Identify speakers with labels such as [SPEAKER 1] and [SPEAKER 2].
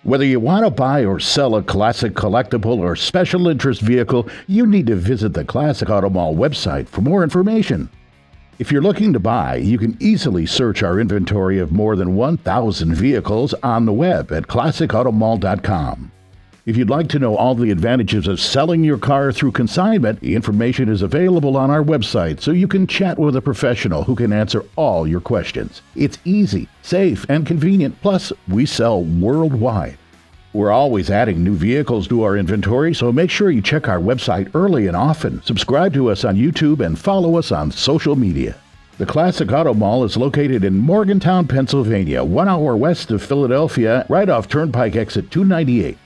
[SPEAKER 1] Whether you want to buy or sell a classic collectible or special interest vehicle, you need to visit the Classic Auto Mall website for more information. If you're looking to buy, you can easily search our inventory of more than 1,000 vehicles on the web at classicautomall.com. If you'd like to know all the advantages of selling your car through consignment, the information is available on our website so you can chat with a professional who can answer all your questions. It's easy, safe, and convenient, plus we sell worldwide. We're always adding new vehicles to our inventory, so make sure you check our website early and often. Subscribe to us on YouTube and follow us on social media. The Classic Auto Mall is located in Morgantown, Pennsylvania, 1 hour west of Philadelphia, right off Turnpike exit 298.